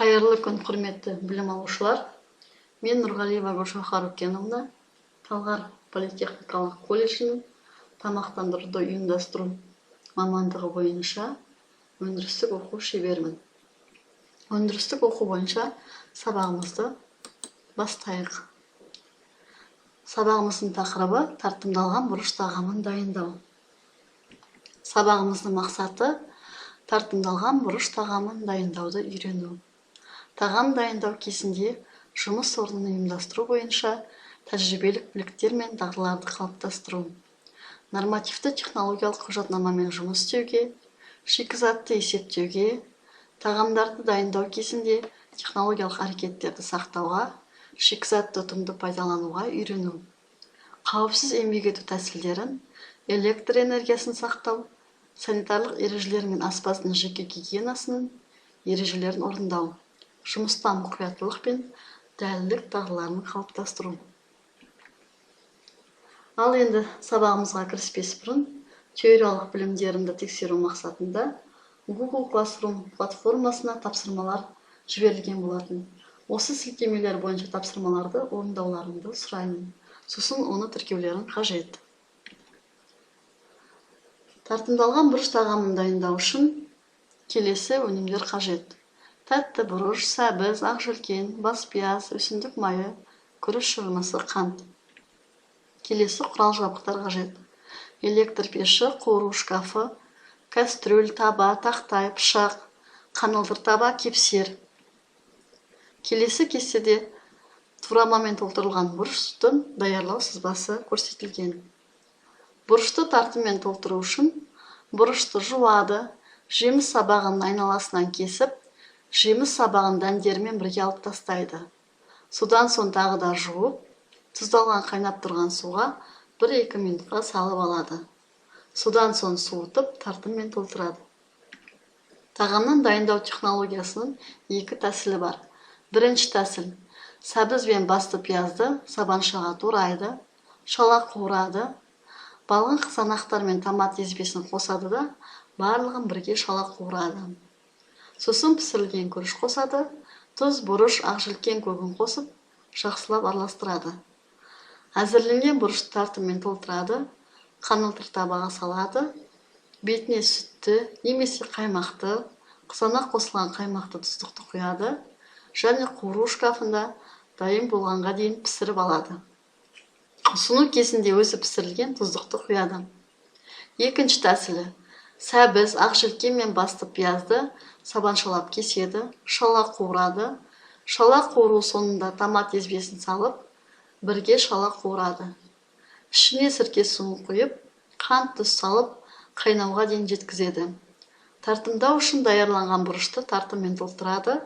Қайырлы күн, құрметті білім алушылар. Мен Нұрғалиева Гүлшахар Өкеновна, Талғар политехникалық колледжінің тамақтандыруды ұйымдастыру мамандығы бойынша өндірістік оқу шеберімін. Өндірістік оқу бойынша сабағымызды бастайық. Сабағымыздың тақырыбы тартымдалған бұрыш тағамын дайындау. Сабағымыздың мақсаты тартымдалған бұрыш тағамын дайындауды үйрену. Тағам дайындау кезінде жұмыс орнын ұйымдастыру бойынша тәжірибелік біліктер мен дағдыларды қалыптастыру. Нормативті технологиялық құжатнамамен жұмыс істеуге, шикізатты есептеуге, тағамдарды дайындау кезінде технологиялық әрекеттерді сақтауға, шикізатты ұтымды пайдалануға үйрену. Қауіпсіз еңбек ету тәсілдерін, электр энергиясын сақтау, санитарлық ережелер мен аспаздың жеке гигиенасының ережелерін орындау, жұмыста мұқияттылық пен дәлдік дағдыларын қалыптастыру. Ал енді сабағымызға кіріспес бұрын теориялық білімдерімді тексеру мақсатында Google Classroom платформасына тапсырмалар жіберілген болатын. Осы сілтемелер бойынша тапсырмаларды орындауларыңды сұраймын. Сосын оны тіркеулерің қажет. Тартымдалған бұрыш тағамын дайындау үшін келесі өнімдер қажет. Тәтті бұрыш, сәбіз, ақжелкен, бас пияз, өсімдік майы, күріш шырынысы, қант. Келесі құрал жабдықтар қажет. Электр пеші, қуыру шкафы, кастрюль, таба, тақтай, пышақ, қанылтыр таба, кепсер. Келесі кестеде турамамен толтырылған бұрыштың даярлау сызбасы көрсетілген. Бұрышты тартыммен толтыру үшін бұрышты жуады, жеміс сабағының айналасынан кесіп, жеміс сабағын дәндерімен бірге алып тастайды. Судан соң тағы да жуып, тұздалған қайнап тұрған суға 1-2 минутқа салып алады. Судан соң суытып, тартыммен толтырады. Тағамның дайындау технологиясының 2 тәсілі бар. Бірінші тәсіл – сәбіз бен басты пиязды сабаншаға турайды, шала қуырады, балғын қызанақтар мен томат езбесін қосады да, барлығын бірге шала қуырады. Сосын пісірілген күріш қосады, тұз, бұрыш, ақжелкен көбін қосып, жақсылап араластырады. Әзірленген бұрышты тартыммен толтырады, қанылтыр табаға салады, бетіне сүтті немесе қаймақты, қызанақ қосылған қаймақты тұздықты құяды, және қуыру шкафында дайын болғанға дейін пісіріп алады. Ұсыну кезінде өзі пісірілген тұздықты құяды. Екінші тәсілі – сәбіз, ақжелкен мен басты пиязды сабаншалап кеседі, шала қуырады. Шала қуыру соңында томат езбесін салып, бірге шала қуырады. Ішіне сірке суын құйып, қант тұз салып, қайнауға дейін жеткізеді. Тартымдау үшін даярланған бұрышты тартыммен толтырады,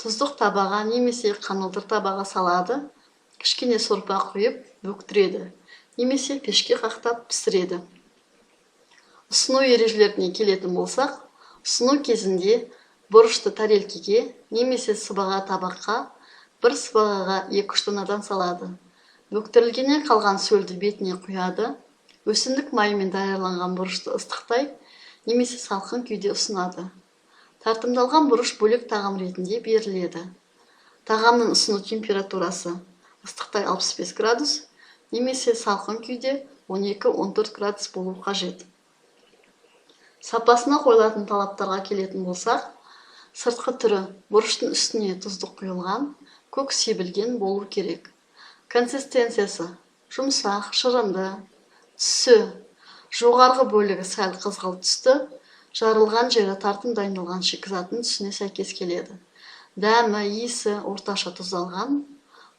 тұздық табаға немесе қанылтыр табаға салады, кішкене сорпа құйып, бөктіреді, немесе пешке қақтап пісіреді. Ұсыну ережелеріне келетін болсақ, ұсыну кезінде бұрышты тарелкеге немесе сыбаға табаққа, бір сыбағаға 2-3 донадан салады. Бөктірілгеннен қалған сөлді бетіне құяды, өсімдік майымен даярланған бұрышты ыстықтай немесе салқын күйде ұсынады. Тартымдалған бұрыш бөлек тағам ретінде беріледі. Тағамның ұсыну температурасы ыстықтай 65 градус немесе салқын күйде 12-14 градус болу қажет. Сапасына қойылатын талаптарға келетін болсақ, сыртқы түрі бұрыштың үстіне тұздық құйылған, көк себілген болу керек. Консистенциясы жұмсақ, шырынды, түсі жоғарғы бөлігі сәл қызғылт түсті, жарылған жері тартым дайындалған шикізаттың түсіне сәйкес келеді. Дәмі, иісі орташа тұздалған,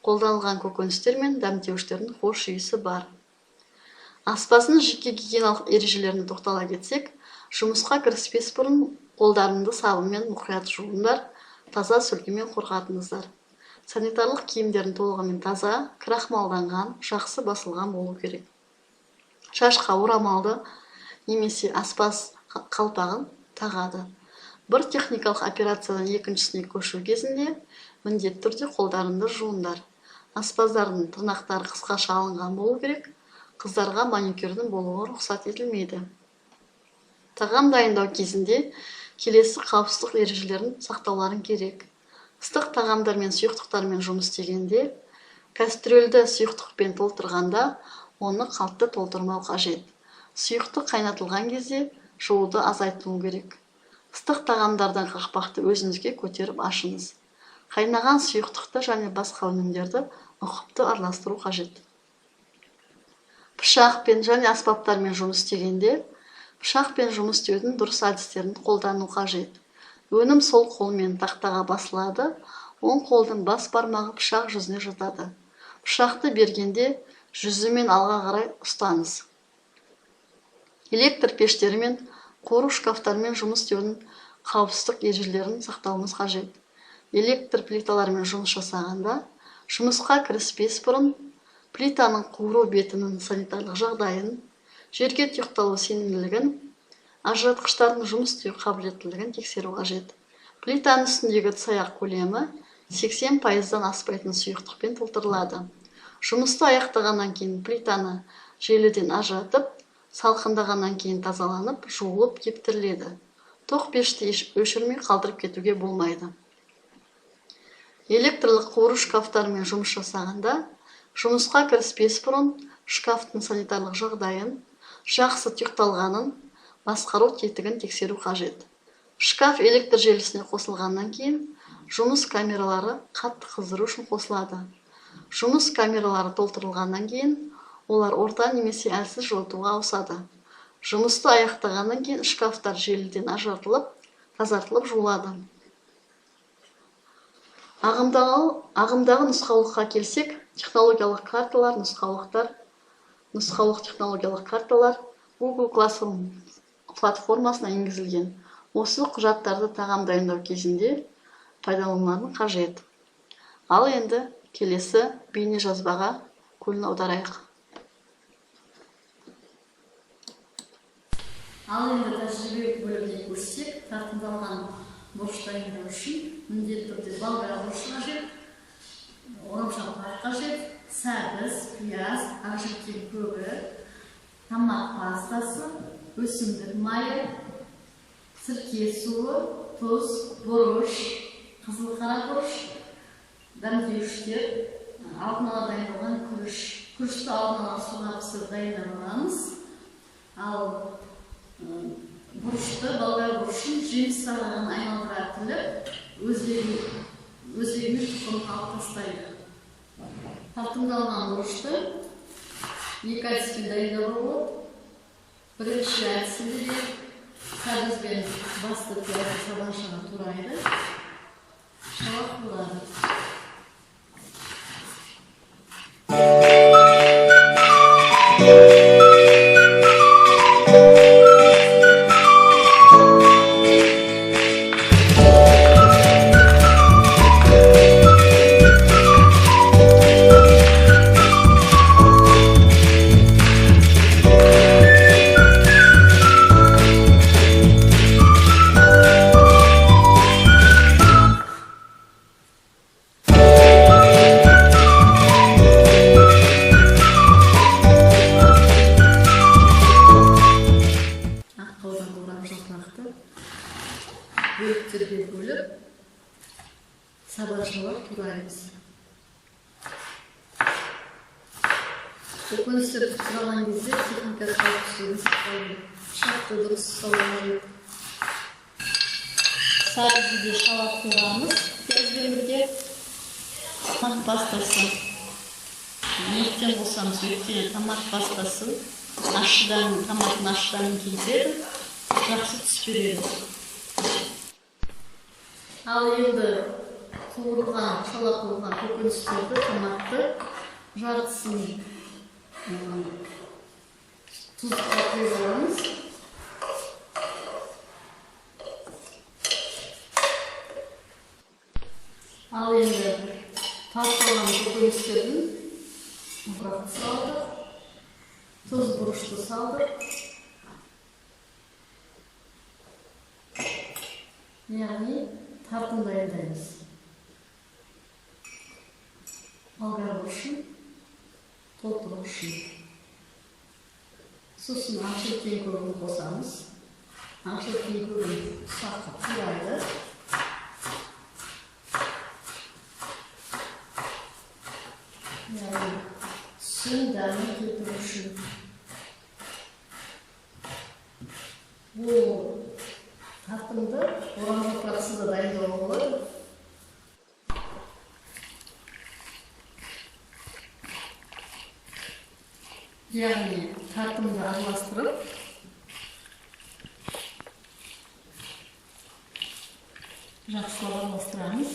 қолданылған көкөністер мен дәмдеуіштердің хош иісі бар. Аспаздың жеке гигиеналық ережелеріне тоқтала кетсек, жұмысқа кіріспес бұрын қолдарыңды сабынмен мұқият жуыңдар, таза сүлгімен қорғатыңыздар. Санитарлық киімдерін толығымен таза, крахмалданған, жақсы басылған болу керек. Шашқа орамалды немесе аспаз қалпағын тағады. Бір техникалық операциядан екіншісіне көшу кезінде міндетті түрде қолдарыңды жуыңдар. Аспаздардың тырнақтары қысқаша алынған болу керек. Қыздарға маникюрдің болуы рұқсат етілмейді. Тағам дайындау кезінде келесі қауіпсіздік ережелерін сақтауларың керек. Ыстық тағамдар мен сұйықтықтармен жұмыс істегенде, кастрөлді сұйықтықпен толтырғанда, оны қатты толтырмау қажет. Сұйықтық қайнатылған кезде жууды азайту керек. Ыстық тағамдардан қақпақты өзіңізге көтеріп ашыңыз. Қайнаған сұйықтықты және басқа өнімдерді ұқыпты араластыру қажет. Пышақпен және аспаптармен жұмыс істегенде, пышақпен жұмыс істеудің дұрыс әдістерін қолдану қажет. Өнім сол қолмен тақтаға басылады, оң қолдың бас бармағы пышақ жүзіне жатады. Пышақты бергенде жүзімен алға қарай ұстаңыз. Электр пештері мен қору шкафтармен жұмыс істеудің қауіпсіздік ережелерін сақтауымыз қажет. Электр плиталармен жұмыс жасағанда, жұмысқа кіріспес бұрын плитаның қуыру бетінің санитарлық жағдайын, жерге тұйықталу сенімділігін, ажыратқыштардың жұмыс істеу қабілеттілігін тексеру қажет. Плитаның үстіндегі ыдыс-аяқ көлемі 80%-дан аспайтын сұйықтықпен толтырылады. Жұмысты аяқтағаннан кейін плитаны желіден ажыратып, салқындағаннан кейін тазаланып, жуылып кептіріледі. Тоқ пешті өшірмей қалдырып кетуге болмайды. Электрлік қуыру шкафтармен жұмыс жасағанда, жұмысқа кіріспес бұрын шкафтың санитарлық жағдайын, жақсы тұйықталғанын, басқару тетігін тексеру қажет. Шкаф электр желісіне қосылғаннан кейін, жұмыс камералары қатты қыздыру үшін қосылады. Жұмыс камералары толтырылғаннан кейін, олар орта немесе әлсіз жылытуға ауысады. Жұмысты аяқтағаннан кейін шкафтар желіден ажыратылып, тазартылып жуылады. Ағымдағы нұсқаулыққа келсек, технологиялық карталар, нұсқаулық технологиялық карталар Google Classroom платформасына енгізілген. Осы құжаттарды тағам дайындау кезінде пайдалануы қажет. Ал енді келесі бейне жазбаға көңіл аударайық. Ал енді тәжірибелік бөліміне көшсек, тартымдалған борыш дайындау үшін міндетті түрде болгар борышы қажет, орамжапырақ қажет, сәбіз, пияз, ақжілкен көбі, томат пастасы, өсімдік майы, сірке суы, тұз, бұрыш, қызыл қара бұрыш, дәмдеуіштер, алдын ала дайындалған күріш. Күрішті алдын ала суға пісіріп дайындап аламыз. Ал бұрышты, болгар бұрышын жеміс сағынан айналдыра тіліп, өзегімен тұқымын алып тастайды. Тартымдалған бұрышты екі әдіспен дайындауға болады. Бірінші әдісінде де сәбізбен басты пиязды сабаншаға турайды, шалақ болады. Бөліктерге бөліп, сабаншалап тураймыз. Көкөністер тұрған кезде техника қауіпсіздігін сақтайды. Пышақты дұрыс ұстау керек. Сәбізді шалап турамыз. Пиязбен бірге томат пастасы. Еттен болсамыз, еттен томат пастасы томаттың ашыдан кетеді, жақсы түс береді. Ал енді қуырылған, шала қуырылған көкөністерді, томатты жартысын тұздыққа құйып аламыз. Ал енді тартылған көкөністердің ұпырақты салдық, тұз бұрышты салдық. Яғни тартым дайындаймыз. Болгар борышын толтыру үшін. Сосын ақжілкен көбін қосамыз. Ақжілкен көбін ұсаққа турайды. яғни түсін дәмін кетіру үшін. Бұл тартымды орамал процесінде дайындауға болады. Яғни тартымды араластырып, жақсылап араластырамыз.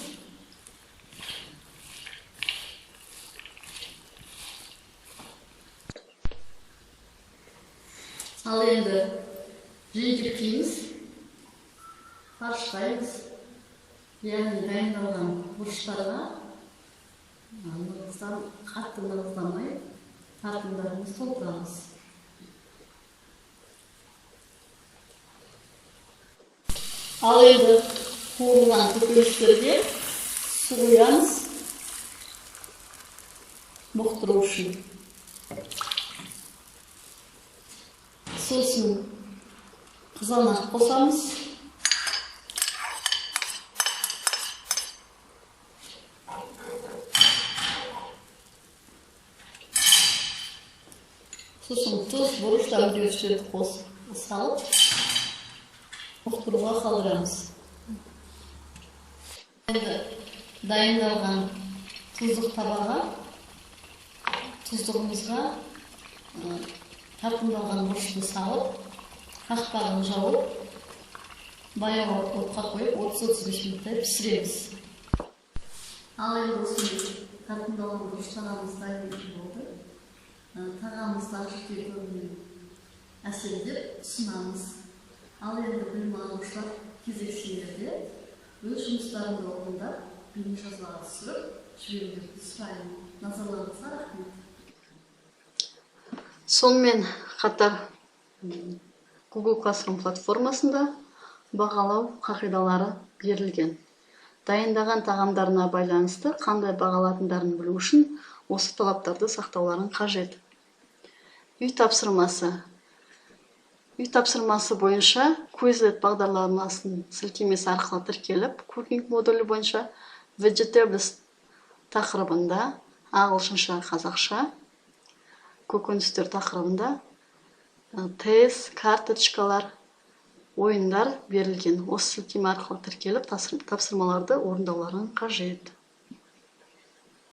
Ал енді жентектейміз, қарыштаймыз. Яғни дайындалған бұрыштарға қатты нығыздамай тартымдарымызды толтырамыз. Ал енді қуырылған көкөністерге су құямыз бұқтыру үшін. Сосын қызанақ қосамыз. Сосын тұз, бұрыш дәмдеуіштерді қосып салып, бұқтыруға қалдырамыз. Енді дайындалған тұздық табаға, тұздығымызға тартымдалған бұрышты салып, қақпағын жауып, баяу отқа қойып 30-35 минуттай пісіреміз. Ал енді осы тартымдалған бұрыш тағамыз дайын болды. Тағамызды ашытпай көрінен әсердеп ұсынамыз. Ал енді білім алушылар кездесулерде өз жұмыстарында орындап, бейнежазбаға түсіріп, жіберуді сұраймын. Назарларыңызға рахмет. Сонымен қатар Google Classroom платформасында бағалау қағидалары берілген. Дайындаған тағамдарына байланысты қандай бағалатындарын білу үшін осы талаптарды сақтауларын қажет. Үй тапсырмасы. Үй тапсырмасы бойынша Quizlet бағдарламасының сілтемесі арқылы тіркеліп, Cooking модулі бойынша Vegetables тақырыбында ағылшынша, қазақша, көкөністер тақырыбында тест, карточкалар, ойындар берілген. Осы сілтеме арқылы тіркеліп, тапсырмаларды орындауларын қажет.